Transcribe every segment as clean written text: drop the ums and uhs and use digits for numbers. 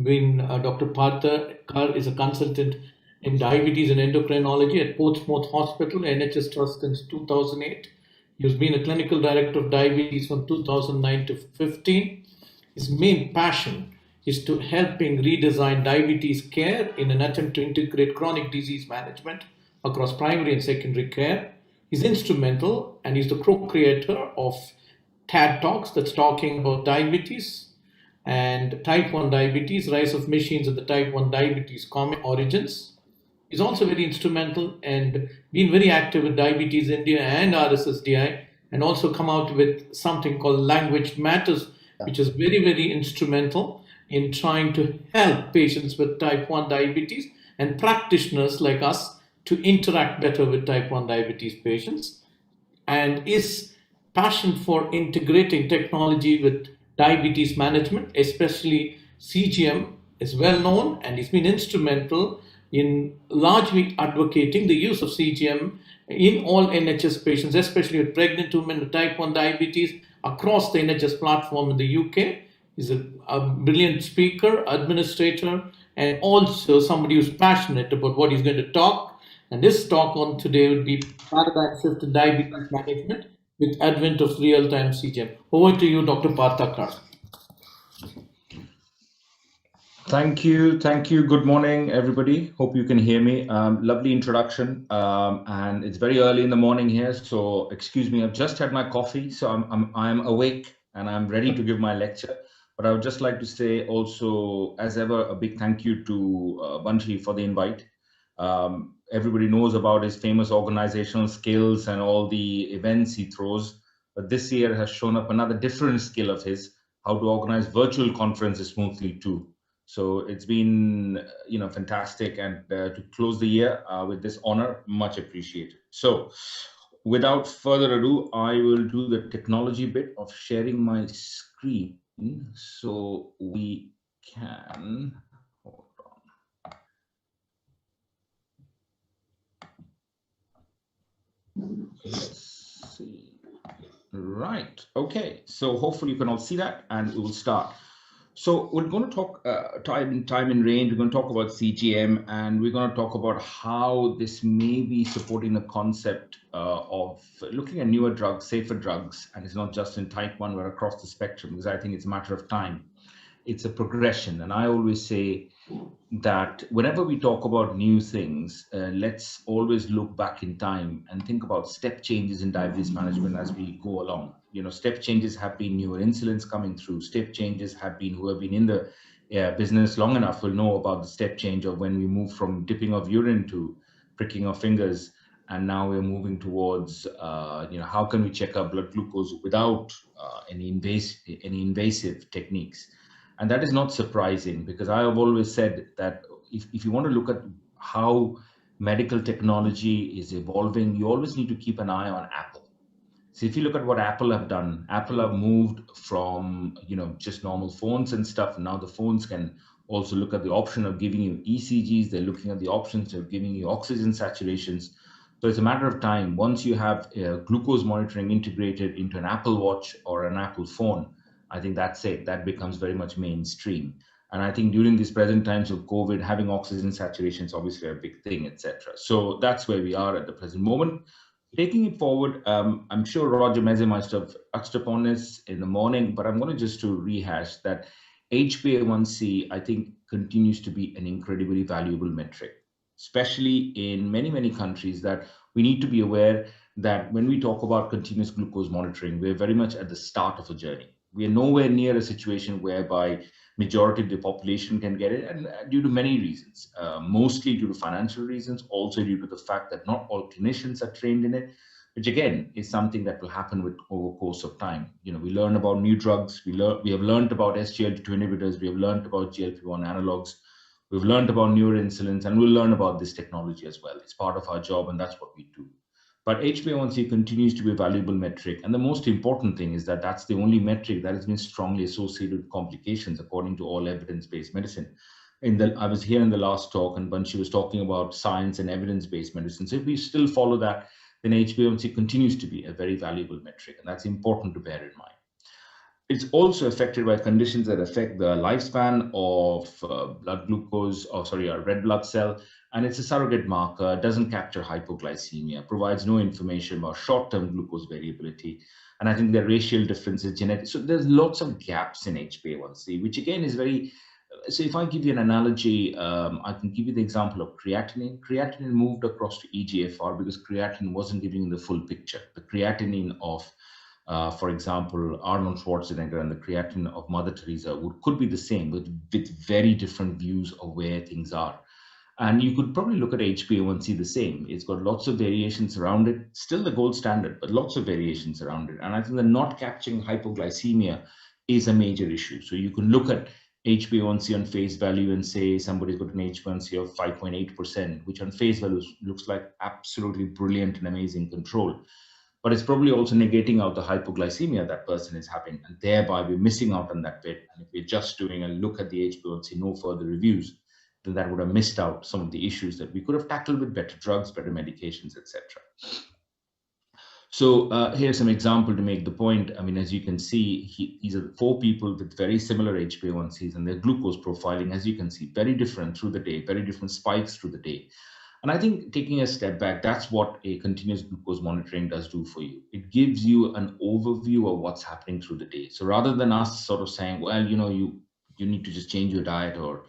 Dr. Partha is a consultant in diabetes and endocrinology at Portsmouth Hospital, NHS Trust since 2008. He's been a clinical director of diabetes from 2009 to 15. His main passion is to helping redesign diabetes care in an attempt to integrate chronic disease management across primary and secondary care. He's instrumental and he's the co-creator of TAD Talks, that's talking about diabetes and type 1 diabetes, rise of machines and the type 1 diabetes common origins. He's also very instrumental and been very active with Diabetes India and RSSDI, and also come out with something called Language Matters, which is very, very instrumental in trying to help patients with type 1 diabetes and practitioners like us to interact better with type 1 diabetes patients. And his passion for integrating technology with diabetes management, especially CGM, is well known, and he's been instrumental in largely advocating the use of CGM in all NHS patients, especially with pregnant women with type 1 diabetes across the NHS platform in the UK. He's a brilliant speaker, administrator, and also somebody who's passionate about what he's going to talk. And this talk on today would be paradigm shift in diabetes management with advent of real-time CGM. Over to you, Dr. Partha. Thank you. Good morning, everybody. Hope you can hear me. Lovely introduction, and it's very early in the morning here, so excuse me. I've just had my coffee, so I'm awake and I'm ready to give my lecture. But I would just like to say also, as ever, a big thank you to Banshi for the invite. Everybody knows about his famous organizational skills and all the events he throws, but this year has shown up another different skill of his, how to organize virtual conferences smoothly too. So it's been, fantastic, and to close the year with this honor, much appreciated. So without further ado, I will do the technology bit of sharing my screen so we can, hold on. Let's see. Right. Okay. So hopefully you can all see that, and we will start. So we're going to talk time in range. We're going to talk about CGM, and we're going to talk about how this may be supporting the concept of looking at newer drugs, safer drugs, and it's not just in type 1, but across the spectrum, because I think it's a matter of time. It's a progression, and I always say that whenever we talk about new things, let's always look back in time and think about step changes in diabetes management as we go along. Step changes have been newer insulins coming through. Step changes have been, who have been in the business long enough will know about the step change of when we move from dipping of urine to pricking of fingers. And now we're moving towards, how can we check our blood glucose without any invasive techniques? And that is not surprising, because I have always said that if you want to look at how medical technology is evolving, you always need to keep an eye on Apple. So if you look at what Apple have done, Apple have moved from, just normal phones and stuff. Now the phones can also look at the option of giving you ECGs. They're looking at the options of giving you oxygen saturations. So it's a matter of time. Once you have glucose monitoring integrated into an Apple Watch or an Apple phone, I think that's it. That becomes very much mainstream. And I think during these present times of COVID, having oxygen saturation is obviously a big thing, etc. So that's where we are at the present moment. Taking it forward, I'm sure Roger Meze must have touched upon this in the morning, but I'm going to just to rehash that HbA1c, I think, continues to be an incredibly valuable metric, especially in many, many countries, that we need to be aware that when we talk about continuous glucose monitoring, we're very much at the start of a journey. We are nowhere near a situation whereby majority of the population can get it, and due to many reasons, mostly due to financial reasons, also due to the fact that not all clinicians are trained in it, which again is something that will happen with over course of time. We learn about new drugs, we have learned about SGLT2 inhibitors, we have learned about GLP-1 analogs, we've learned about newer insulins, and we'll learn about this technology as well. It's part of our job, and that's what we do. But HbA1c continues to be a valuable metric. And the most important thing is that that's the only metric that has been strongly associated with complications, according to all evidence-based medicine. I was here in the last talk, and Banshi was talking about science and evidence-based medicine. So if we still follow that, then HbA1c continues to be a very valuable metric. And that's important to bear in mind. It's also affected by conditions that affect the lifespan of blood glucose, or sorry, a red blood cell, and it's a surrogate marker, doesn't capture hypoglycemia, provides no information about short-term glucose variability, and I think the racial differences, genetic. So there's lots of gaps in HbA1c, which again is very. So if I give you an analogy, I can give you the example of creatinine. Creatinine moved across to EGFR because creatinine wasn't giving you the full picture. The creatinine of for example, Arnold Schwarzenegger and the creatinine of Mother Teresa could be the same, but with very different views of where things are. And you could probably look at HbA1c the same. It's got lots of variations around it, still the gold standard, but lots of variations around it. And I think the not capturing hypoglycemia is a major issue. So you can look at HbA1c on face value and say somebody's got an HbA1c of 5.8%, which on face value looks like absolutely brilliant and amazing control. But it's probably also negating out the hypoglycemia that person is having, and thereby we're missing out on that bit. And if we're just doing a look at the HbA1c, no further reviews, then that would have missed out some of the issues that we could have tackled with better drugs, better medications, etc. So here's some example to make the point. I mean, as you can see, these are 4 people with very similar HbA1cs, and their glucose profiling, as you can see, very different through the day, very different spikes through the day. And I think taking a step back, that's what a continuous glucose monitoring does do for you. It gives you an overview of what's happening through the day. So rather than us sort of saying, well, you know, you need to just change your diet, or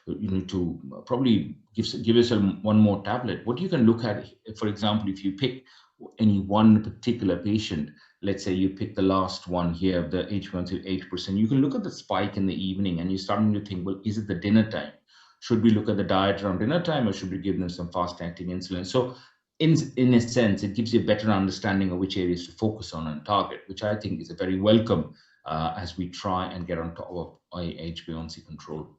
you need to probably give yourself one more tablet. What you can look at, for example, if you pick any one particular patient, let's say you pick the last one here, the HbA1c 8%, you can look at the spike in the evening and you're starting to think, well, is it the dinner time? Should we look at the diet around dinner time, or should we give them some fast-acting insulin? So in a sense, it gives you a better understanding of which areas to focus on and target, which I think is a very welcome as we try and get on top of HbA1c control.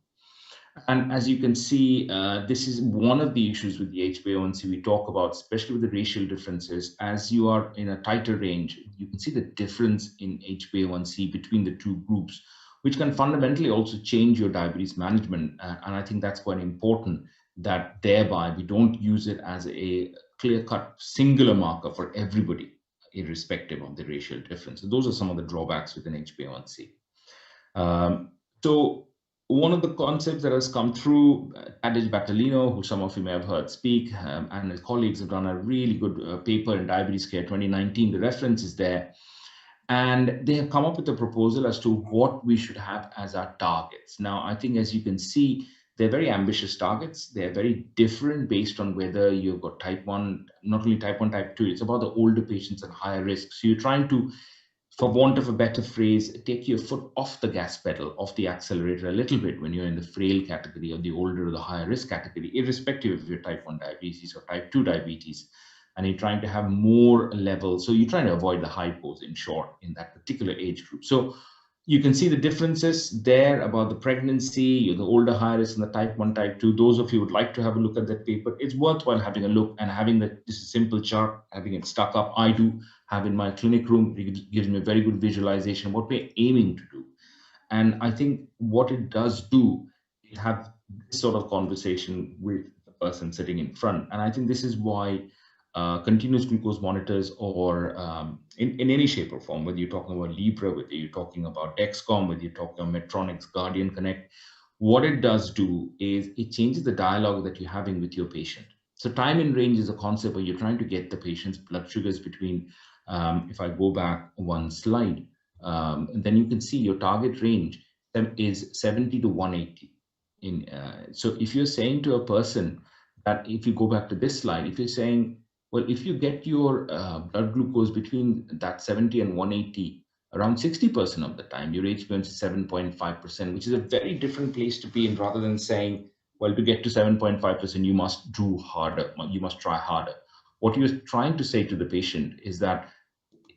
And as you can see, this is one of the issues with the HbA1c we talk about, especially with the racial differences. As you are in a tighter range, you can see the difference in HbA1c between the 2 groups, which can fundamentally also change your diabetes management. And I think that's quite important, that thereby we don't use it as a clear-cut singular marker for everybody, irrespective of the racial difference. So those are some of the drawbacks within HbA1c. So one of the concepts that has come through, Tadej Batalino, who some of you may have heard speak, and his colleagues have done a really good paper in Diabetes Care 2019. The reference is there. And they have come up with a proposal as to what we should have as our targets. Now, I think, as you can see, they're very ambitious targets. They're very different based on whether you've got type 1, not only type 1, type 2, it's about the older patients and higher risk. So you're trying to, for want of a better phrase, take your foot off the gas pedal, off the accelerator a little bit when you're in the frail category, or the older or the higher risk category, irrespective of your type 1 diabetes or type 2 diabetes. And you're trying to have more levels. So you're trying to avoid the hypos, in short, in that particular age group. So you can see the differences there about the pregnancy, the older high risk, and the type 1, type 2. Those of you who would like to have a look at that paper, it's worthwhile having a look and having this simple chart, having it stuck up. I do have in my clinic room. It gives me a very good visualization of what we're aiming to do. And I think what it does do is have this sort of conversation with the person sitting in front. And I think this is why continuous glucose monitors, or in any shape or form, whether you're talking about Libra, whether you're talking about Dexcom, whether you're talking about Medtronic's Guardian Connect, what it does do is it changes the dialogue that you're having with your patient. So time in range is a concept where you're trying to get the patient's blood sugars between, if I go back one slide, and then you can see your target range is 70 to 180. So if you're saying to a person that, if you go back to this slide, if you're saying, well, if you get your blood glucose between that 70 and 180, around 60% of the time, your HbA1c is 7.5%, which is a very different place to be in, rather than saying, well, to get to 7.5%, you must do harder, you must try harder. What you're trying to say to the patient is that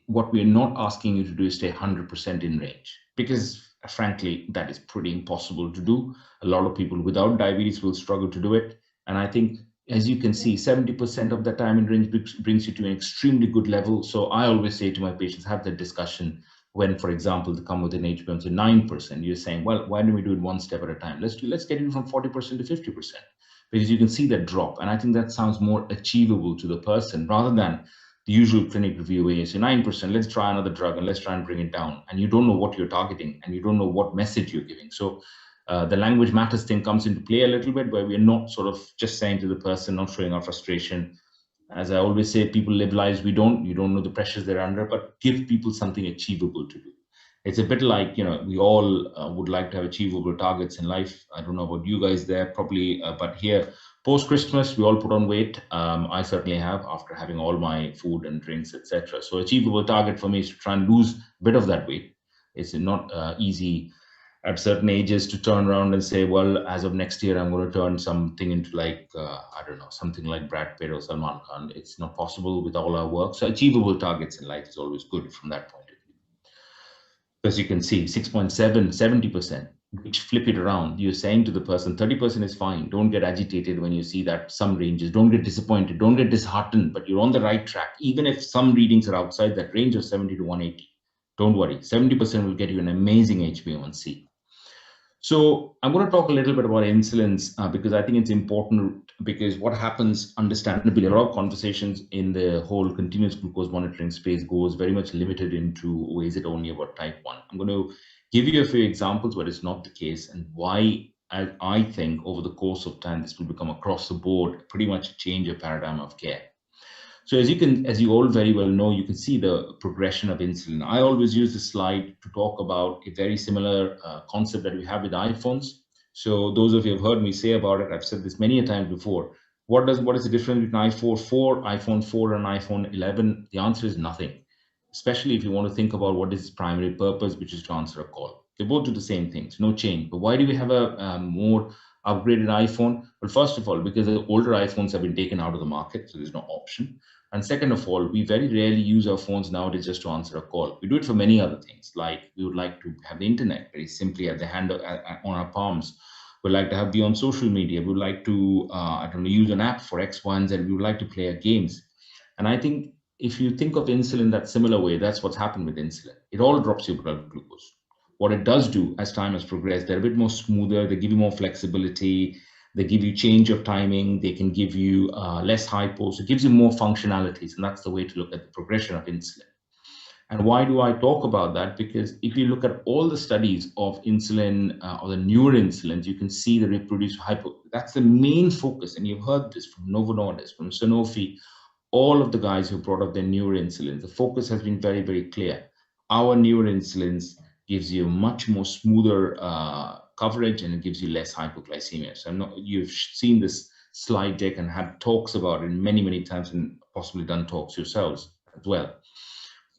what we're not asking you to do is stay 100% in range, because frankly, that is pretty impossible to do. A lot of people without diabetes will struggle to do it. And I think, as you can see, 70% of the time in range brings you to an extremely good level. So I always say to my patients, have that discussion when, for example, they come with an HbA1c 9%. You're saying, well, why don't we do it one step at a time? Let's get it from 40% to 50%, because you can see that drop. And I think that sounds more achievable to the person, rather than the usual clinic review is 9%, let's try another drug and let's try and bring it down. And you don't know what you're targeting and you don't know what message you're giving. So the language matters thing comes into play a little bit, where we're not sort of just saying to the person, not showing our frustration. As I always say, people live lives you don't know the pressures they're under, but give people something achievable to do. It's a bit like, we all would like to have achievable targets in life. I don't know about you guys there, probably, but here, post-Christmas, we all put on weight. I certainly have, after having all my food and drinks, etc. So achievable target for me is to try and lose a bit of that weight. It's not easy at certain ages to turn around and say, well, as of next year, I'm going to turn something into like, I don't know, something like Brad Pitt or Salman Khan. It's not possible with all our work. So achievable targets in life is always good from that point of view. As you can see, 6.7, 70%, which flip it around. You're saying to the person, 30% is fine. Don't get agitated when you see that some ranges. Don't get disappointed. Don't get disheartened, but you're on the right track. Even if some readings are outside that range of 70 to 180, don't worry. 70% will get you an amazing HbA1c. So I'm going to talk a little bit about insulins because I think it's important, because what happens, understandably, a lot of conversations in the whole continuous glucose monitoring space goes very much limited into, oh, is it only about type 1? I'm going to give you a few examples where it's not the case, and why I think over the course of time, this will become across the board, pretty much a change of paradigm of care. So as you all very well know, you can see the progression of insulin. I always use this slide to talk about a very similar concept that we have with iPhones. So those of you who have heard me say about it, I've said this many a time before. What is the difference between iPhone 4, and iPhone 11? The answer is nothing, especially if you want to think about what is its primary purpose, which is to answer a call. They both do the same things, no change. But why do we have a more upgraded iPhone? Well, first of all, because the older iPhones have been taken out of the market, so there's no option. And second of all, we very rarely use our phones nowadays just to answer a call. We do it for many other things, like we would like to have the internet very simply at the hand on our palms. We'd like to be on social media. We would like to, use an app for X, Y, and Z. We would like to play our games. And I think if you think of insulin that similar way, that's what's happened with insulin. It all drops your blood glucose. What it does do as time has progressed, they're a bit more smoother. They give you more flexibility. They give you change of timing. They can give you less hypo. So it gives you more functionalities. And that's the way to look at the progression of insulin. And why do I talk about that? Because if you look at all the studies of insulin or the newer insulins, you can see the reproduced hypo. That's the main focus. And you've heard this from Novo Nordisk, from Sanofi, all of the guys who brought up their newer insulins. The focus has been very, very clear. Our newer insulins gives you much more smoother coverage, and it gives you less hypoglycemia. So you've seen this slide deck and had talks about it many, many times, and possibly done talks yourselves as well.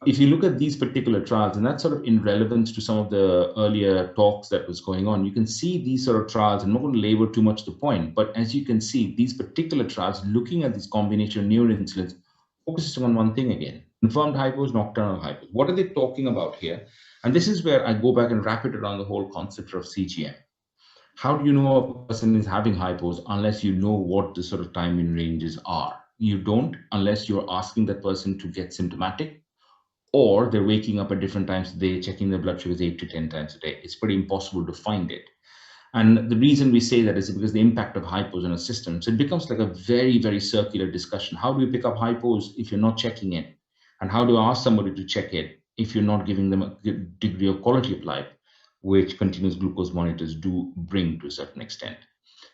If you look at these particular trials, and that's sort of in relevance to some of the earlier talks that was going on, you can see these sort of trials. I'm not going to labor too much the point, but as you can see, these particular trials, looking at this combination of newer insulins, focuses on one thing again: confirmed hypos, nocturnal hypos. What are they talking about here? And this is where I go back and wrap it around the whole concept of CGM. How do you know a person is having hypos unless you know what the sort of time in ranges are? You don't, unless you're asking that person to get symptomatic, or they're waking up at different times a day, checking their blood sugars 8 to 10 times a day. It's pretty impossible to find it. And the reason we say that is because the impact of hypos in a system. So it becomes like a very, very circular discussion. How do you pick up hypos if you're not checking it? And how do I ask somebody to check it if you're not giving them a good degree of quality of life, which continuous glucose monitors do bring to a certain extent?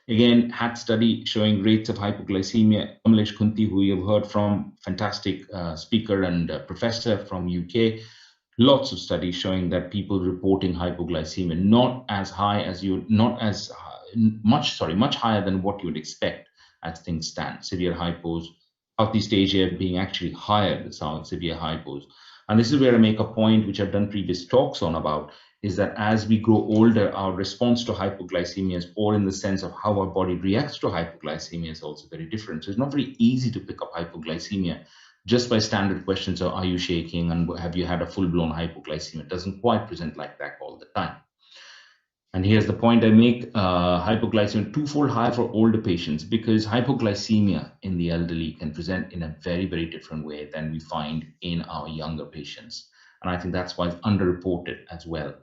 Again, had study showing rates of hypoglycemia. Kamlesh Kunti, who you have heard from, fantastic speaker and professor from UK. Lots of studies showing that people reporting hypoglycemia much higher than what you would expect as things stand. Severe hypos, Southeast Asia being actually higher than severe hypos. And this is where I make a point, which I've done previous talks on about, is that as we grow older, our response to hypoglycemia, or in the sense of how our body reacts to hypoglycemia, is also very different. So it's not very easy to pick up hypoglycemia just by standard questions of, are you shaking and have you had a full-blown hypoglycemia? It doesn't quite present like that all the time. And here's the point I make: hypoglycemia twofold higher for older patients, because hypoglycemia in the elderly can present in a very, very different way than we find in our younger patients. And I think that's why it's underreported as well.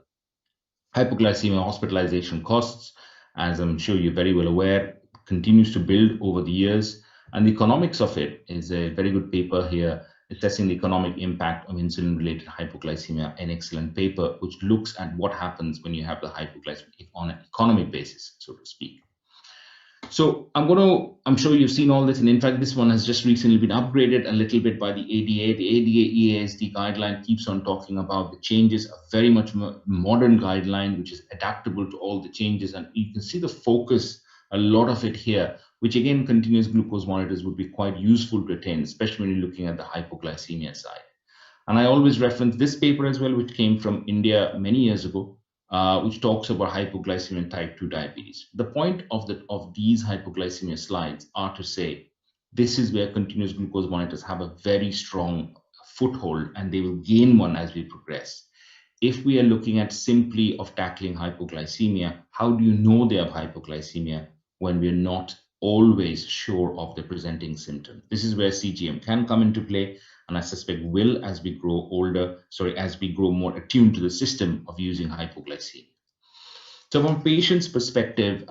Hypoglycemia hospitalization costs, as I'm sure you're very well aware, continues to build over the years. And the economics of it is a very good paper here Assessing the economic impact of insulin-related hypoglycemia, an excellent paper which looks at what happens when you have the hypoglycemia on an economic basis, so to speak. So I'm sure you've seen all this, and in fact, this one has just recently been upgraded a little bit by the ADA. The ADA EASD guideline keeps on talking about the changes, a very much modern guideline, which is adaptable to all the changes. And you can see the focus, a lot of it here, which again, continuous glucose monitors would be quite useful to attain, especially when you're looking at the hypoglycemia side. And I always reference this paper as well, which came from India many years ago, which talks about hypoglycemia and type 2 diabetes. The point of these hypoglycemia slides are to say, this is where continuous glucose monitors have a very strong foothold, and they will gain one as we progress. If we are looking at simply of tackling hypoglycemia, how do you know they have hypoglycemia when we're not always sure of the presenting symptom? This is where CGM can come into play, and I suspect will as we grow older, as we grow more attuned to the system of using hypoglycemia. So from a patient's perspective,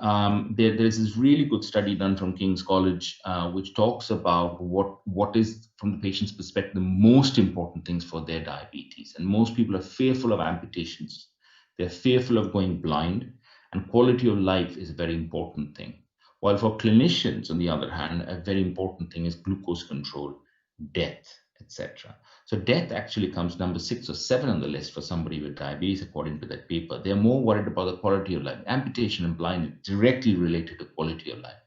there's this really good study done from King's College, which talks about what is, from the patient's perspective, the most important things for their diabetes. And most people are fearful of amputations. They're fearful of going blind, and quality of life is a very important thing. While for clinicians, on the other hand, a very important thing is glucose control, death, etc. So death actually comes number 6 or 7 on the list for somebody with diabetes, according to that paper. They're more worried about the quality of life. Amputation and blindness directly related to quality of life.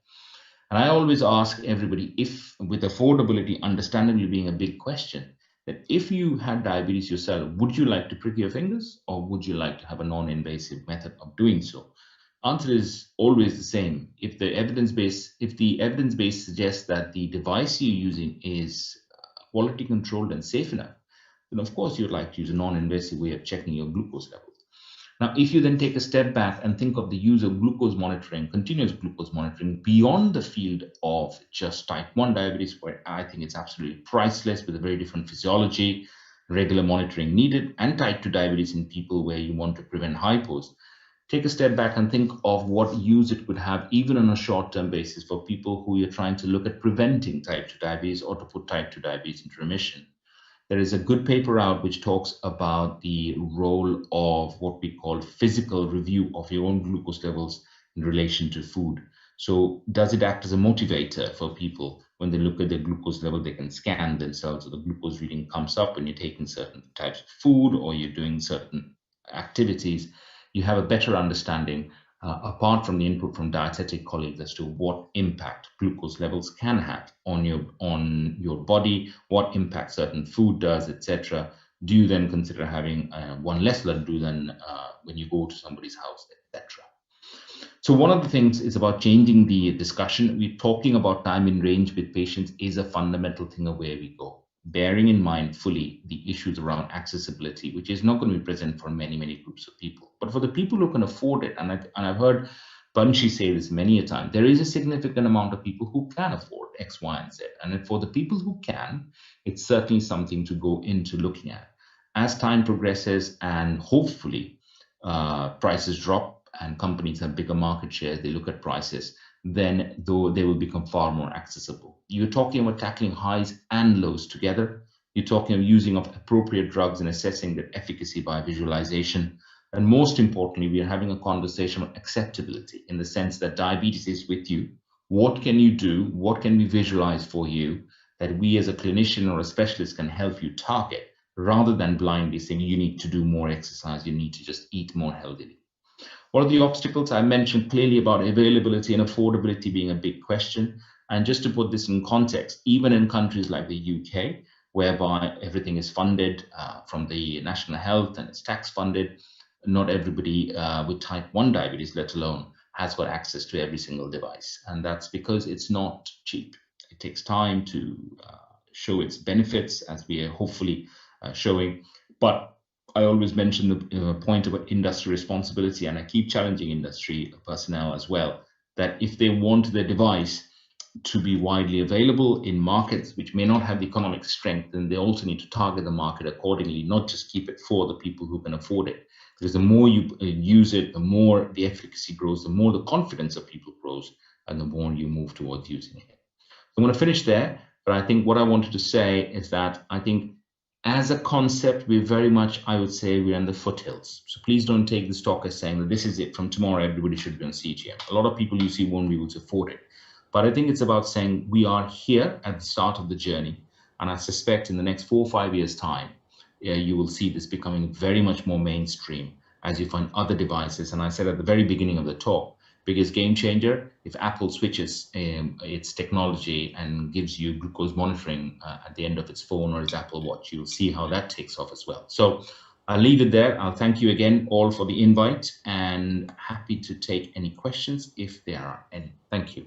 And I always ask everybody, if with affordability understandably being a big question, that if you had diabetes yourself, would you like to prick your fingers, or would you like to have a non-invasive method of doing so? Answer is always the same. If the evidence base suggests that the device you're using is quality controlled and safe enough, then of course you'd like to use a non-invasive way of checking your glucose levels. Now, if you then take a step back and think of the use of glucose monitoring, continuous glucose monitoring, beyond the field of just type 1 diabetes, where I think it's absolutely priceless with a very different physiology, regular monitoring needed, and type 2 diabetes in people where you want to prevent hypos, take a step back and think of what use it could have even on a short-term basis for people who you're trying to look at preventing type 2 diabetes or to put type 2 diabetes into remission. There is a good paper out which talks about the role of what we call physical review of your own glucose levels in relation to food. So does it act as a motivator for people when they look at their glucose level? They can scan themselves, so the glucose reading comes up when you're taking certain types of food or you're doing certain activities. You have a better understanding, apart from the input from dietetic colleagues, as to what impact glucose levels can have on your body, what impact certain food does, etc. Do you then consider having one less laddu than when you go to somebody's house, etc.? So one of the things is about changing the discussion. We're talking about time in range with patients is a fundamental thing of where we go, bearing in mind fully the issues around accessibility, which is not going to be present for many, many groups of people. But for the people who can afford it, and I've heard Banshi say this many a time, there is a significant amount of people who can afford X, Y, and Z. And for the people who can, it's certainly something to go into looking at. As time progresses and hopefully prices drop and companies have bigger market shares, they look at prices, then though they will become far more accessible. You're talking about tackling highs and lows together. You're talking of using of appropriate drugs and assessing their efficacy by visualization. And most importantly, we are having a conversation on acceptability in the sense that diabetes is with you. What can you do? What can we visualize for you that we as a clinician or a specialist can help you target, rather than blindly saying you need to do more exercise, you need to just eat more healthily. What are the obstacles? I mentioned clearly about availability and affordability being a big question. And just to put this in context, even in countries like the UK, whereby everything is funded from the national health and it's tax funded, not everybody with type 1 diabetes, let alone, has got access to every single device. And that's because it's not cheap. It takes time to show its benefits, as we are hopefully showing. But I always mention the point about industry responsibility, and I keep challenging industry personnel as well, that if they want their device to be widely available in markets which may not have the economic strength, then they also need to target the market accordingly, not just keep it for the people who can afford it. Because the more you use it, the more the efficacy grows, the more the confidence of people grows, and the more you move towards using it. I'm going to finish there. But I think what I wanted to say is that I think as a concept, we're very much, I would say, we're in the foothills. So please don't take this talk as saying that this is it. From tomorrow, everybody should be on CGM. A lot of people you see won't be able to afford it. But I think it's about saying we are here at the start of the journey. And I suspect in the next 4 or 5 years' time, you will see this becoming very much more mainstream as you find other devices. And I said at the very beginning of the talk, biggest game changer, if Apple switches its technology and gives you glucose monitoring at the end of its phone or its Apple Watch, you'll see how that takes off as well. So I'll leave it there. I'll thank you again all for the invite and happy to take any questions if there are any. Thank you.